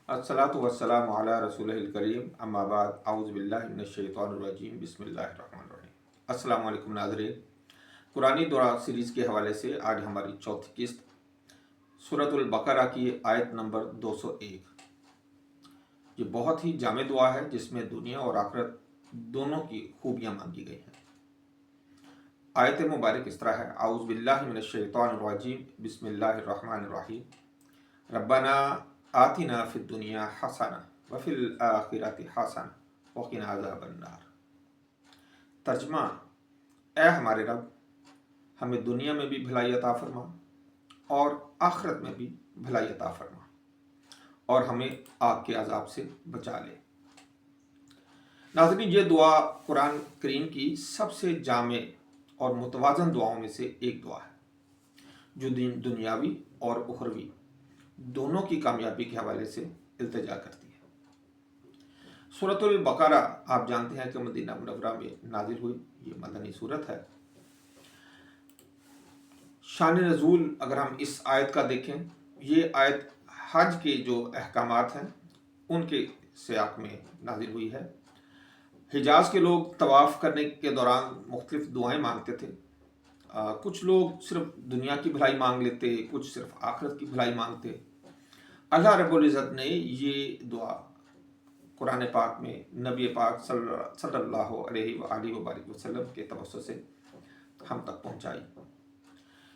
अस्सलातु वस्सलामु अला रसूलिल करीम अम्मा बाद आऊज़ु बिल्लाहि मिनश शैतानिर रजीम बिस्मिल्लाहिर रहमानिर रहीम। अस्सलामु अलैकुम नाज़रीन, कुरानी दुआ सीरीज़ के हवाले से आज हमारी चौथी किस्त सूरतुल बकरा की आयत नंबर 201। ये बहुत ही जामे दुआ है जिसमें दुनिया और आखिरत दोनों की खूबियाँ मांगी गई हैं। आयत मुबारक इस तरह है, आऊज़ु बिल्लाहि मिनश शैतानिर रजीम बिस्मिल्लाहिर रहमानिर रहीम। रब्बना आतिना फिद दुनिया हसना व फिल आखिरति हसना व क़िना अज़ाबन्नार। तर्जमा, ए हमारे रब, हमें दुनिया में भी भलाई अता फरमा और आखिरत में भी भलाई अता फरमा और हमें आग के अजाब से बचा ले। नाज़रीन, ये दुआ कुरान करीम की सबसे जामे और मुतवाज़न दुआओं में से एक दुआ है जो दुनियावी और उखरवी दोनों की कामयाबी के हवाले से इल्तिजा करती है। सूरतुल बकरा आप जानते हैं कि मदीना मुनव्वरा में नाजिल हुई, ये मदनी सूरत है। शान नज़ूल अगर हम इस आयत का देखें, ये आयत हज के जो अहकामात हैं उनके सियाक में नाजिल हुई है। हिजाज के लोग तवाफ़ करने के दौरान मुख्तलिफ दुआएं मांगते थे। कुछ लोग सिर्फ दुनिया की भलाई मांग लेते, कुछ सिर्फ आखिरत की भलाई मांगते। अल्लाह रब्बुल इज़्ज़त ने ये दुआ कुरान पाक में नबी पाक सल्लल्लाहु अलैहि वसल्लम के तवस्सुत से हम तक पहुँचाई,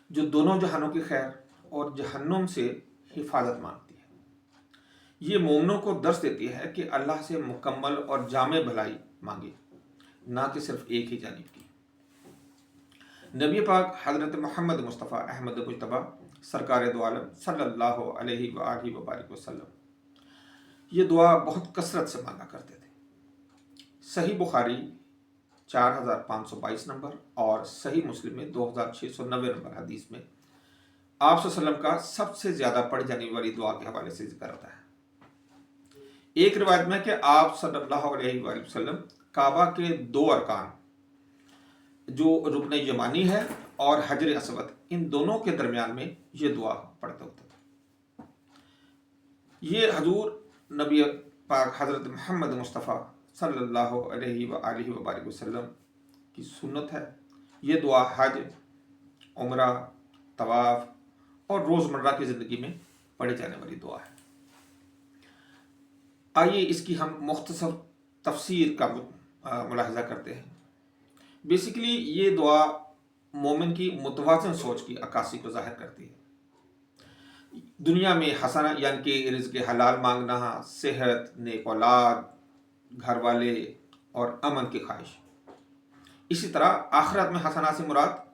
जो दोनों जहानों की खैर और जहन्नुम से हिफाजत मांगती है। ये मोमिनों को दर्स देती है कि अल्लाह से मुकम्मल और जामे भलाई मांगे, ना कि सिर्फ एक ही जानिब की। नबी पाक हज़रत मोहम्मद मुस्तफ़ा अहमद मुज्तबा सरकार दो आलम सल्लल्लाहु अलैहि वसल्लम ये दुआ बहुत कसरत से मांगा करते थे। सही बुखारी 4522 नंबर और सही मुस्लिम में 2690 नंबर हदीस में आप सल्लम का सबसे ज़्यादा पढ़ी जाने वाली दुआ के हवाले से जिक्र होता है। एक रिवायत में कि आप सल्लल्लाहु अलैहि वसल्लम काबा के दो अरकान, जो रुकन यमानी है और हजर असवद, इन दोनों के दरमियान में ये दुआ पढ़ते होते थे। ये हजूर नबी पाक हज़रत मोहम्मद मुस्तफ़ा सल्लल्लाहु अलैहि वसल्लम की सुन्नत है। ये दुआ हज, उम्रा, तवाफ़ और रोज़मर्रा की ज़िंदगी में पढ़ी जाने वाली दुआ है। आइए इसकी हम मुख्तसर तफसीर का मुलाहिज़ा करते हैं। बेसिकली ये दुआ मोमिन की मुतवाज़न सोच की अक्कासी को ज़ाहिर करती है। दुनिया में हसना यानी कि रिज़्क़ हलाल मांगना, सेहत, नेक औलाद, घर वाले और अमन की ख्वाहिश। इसी तरह आखिरत में हसना से मुराद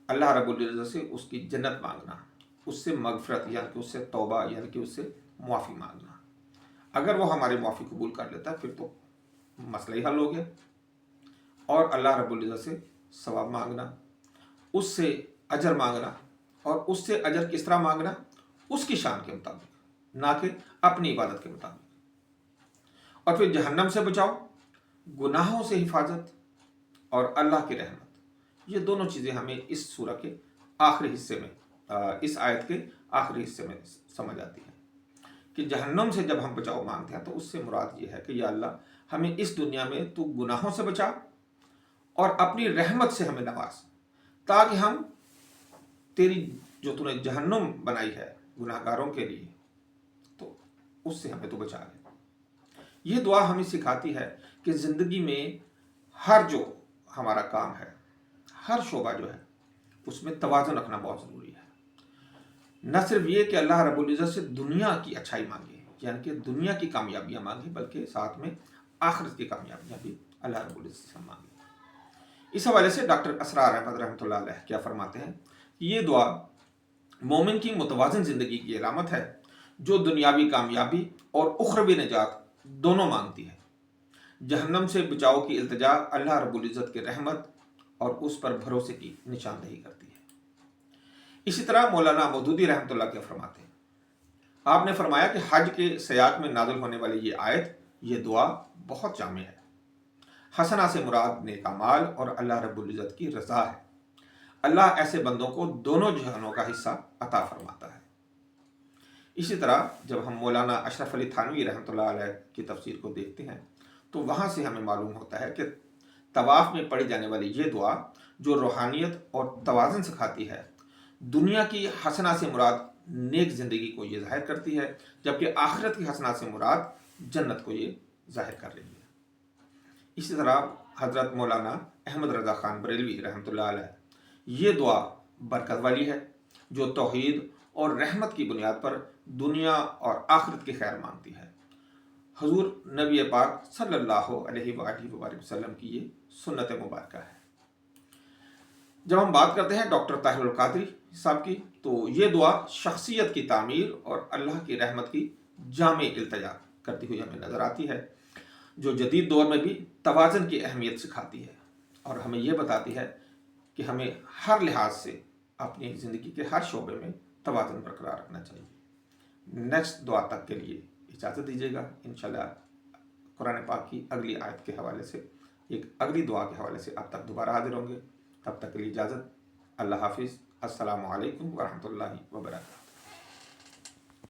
अल्लाह रब्बुल इज़्ज़त से उसकी जन्नत मांगना, उससे मगफ़रत यानी कि उससे तौबा यानी कि उससे मुआफ़ी मांगना। अगर वो हमारी मुआफ़ी कबूल कर लेता है फिर तो मसला ही हल हो गया। और अल्लाह रब्बुल इज़्ज़त से सवाब मांगना, उससे अजर मांगना, और उससे अजर किस तरह मांगना, उसकी शान के मुताबिक, ना कि अपनी इबादत के मुताबिक। और फिर जहन्नम से बचाओ, गुनाहों से हिफाजत और अल्लाह की रहमत। ये दोनों चीज़ें हमें इस सूरा के आखिरी हिस्से में, इस आयत के आखिरी हिस्से में समझ आती है कि जहन्नम से जब हम बचाओ मांगते हैं तो उससे मुराद ये है कि या अल्लाह, हमें इस दुनिया में तू गुनाहों से बचा और अपनी रहमत से हमें नवाज, ताकि हम तेरी जो तूने जहन्नुम बनाई है गुनाहगारों के लिए, तो उससे हमें तो बचा ले। ये दुआ हमें सिखाती है कि ज़िंदगी में हर जो हमारा काम है, हर शोबा जो है, उसमें तवाज़ुन रखना बहुत ज़रूरी है। न सिर्फ ये कि अल्लाह रब्बुल इज़्ज़त से दुनिया की अच्छाई मांगे, यानी कि दुनिया की कामयाबियाँ मांगे, बल्कि साथ में आखिरत की कामयाबियाँ भी अल्लाह रब्बुल इज़्ज़त से मांगे। इस हवाले से डॉक्टर असरार अहमद रहमतुल्लाह अलैह क्या फरमाते हैं, ये दुआ मोमिन की मुतवाज़न ज़िंदगी की अलामत है जो दुनियावी कामयाबी और उखरवी निजात दोनों मांगती है। जहन्नम से बचाव की इल्तिजा अल्लाह रब्बुल इज़्ज़त की रहमत और उस पर भरोसे की निशानदही करती है। इसी तरह मौलाना मौदूदी रहमतुल्लाह क्या फरमाते हैं, आपने फरमाया कि हज के सयाक में नाज़िल होने वाली ये आयत, ये दुआ बहुत जामे है। हसना से मुराद नेक अमाल और अल्लाह रब्बुल इज़्ज़त की रज़ा है। अल्लाह ऐसे बंदों को दोनों जहानों का हिस्सा अता फरमाता है। اسی طرح جب ہم مولانا اشرف علی تھانوی رحمۃ اللہ علیہ کی تفسیر کو دیکھتے ہیں تو وہاں سے ہمیں معلوم ہوتا ہے کہ طواف میں پڑھی جانے والی یہ دعا جو روحانیت اور توازن سکھاتی ہے، دنیا کی حسنہ سے مراد نیک زندگی کو یہ ظاہر کرتی ہے، جبکہ آخرت کی حسنہ سے مراد جنت کو یہ ظاہر کر رہی ہے۔ اسی طرح حضرت مولانا احمد رضا خان بریلوی رحمۃ اللہ علیہ یہ دعا برکت والی ہے جو توحید اور رحمت کی بنیاد پر دنیا اور آخرت کی خیر مانگتی ہے۔ حضور نبی پاک صلی اللہ علیہ وآلہ وبارک وسلم کی یہ سنت مبارکہ ہے۔ جب ہم بات کرتے ہیں ڈاکٹر طاہر القادری صاحب کی تو یہ دعا شخصیت کی تعمیر اور اللہ کی رحمت کی جامع التجا کرتی ہوئی ہمیں نظر آتی ہے، جو جدید دور میں بھی توازن کی اہمیت سکھاتی ہے اور ہمیں یہ بتاتی ہے کہ ہمیں ہر لحاظ سے اپنی زندگی کے ہر شعبے میں توازن برقرار رکھنا چاہیے۔ نیکسٹ دعا تک کے لیے اجازت دیجیے گا، انشاءاللہ قرآن پاک کی اگلی آیت کے حوالے سے، ایک اگلی دعا کے حوالے سے اب تک دوبارہ حاضر ہوں گے۔ تب تک کے لیے اجازت، اللہ حافظ، السلام علیکم ورحمۃ اللہ وبرکاتہ۔